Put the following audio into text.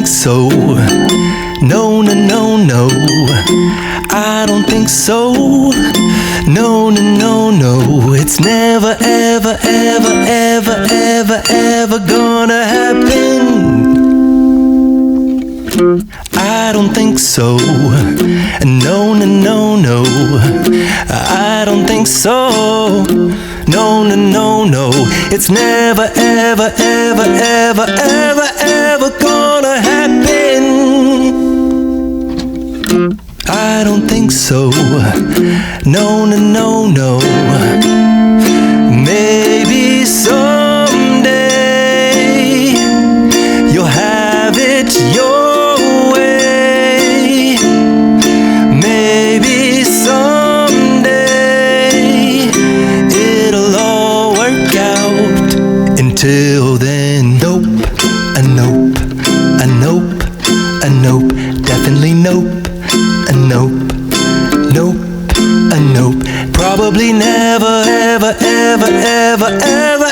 so. No, no, no, no, I don't think so. No, no, no, no, it's never, ever, ever, ever, ever, ever gonna happen. I don't think so. No, no, no, no, I don't think so. No, no, no, no, it's never, ever, ever, ever, ever, ever gonna happen. I don't think so. No, no, no, no. Maybe someday you'll have it your way. Maybe someday it'll all work out. Until then, nope, a nope, a nope, a nope, definitely nope. A nope, nope, a nope. Probably never, ever, ever, ever, ever,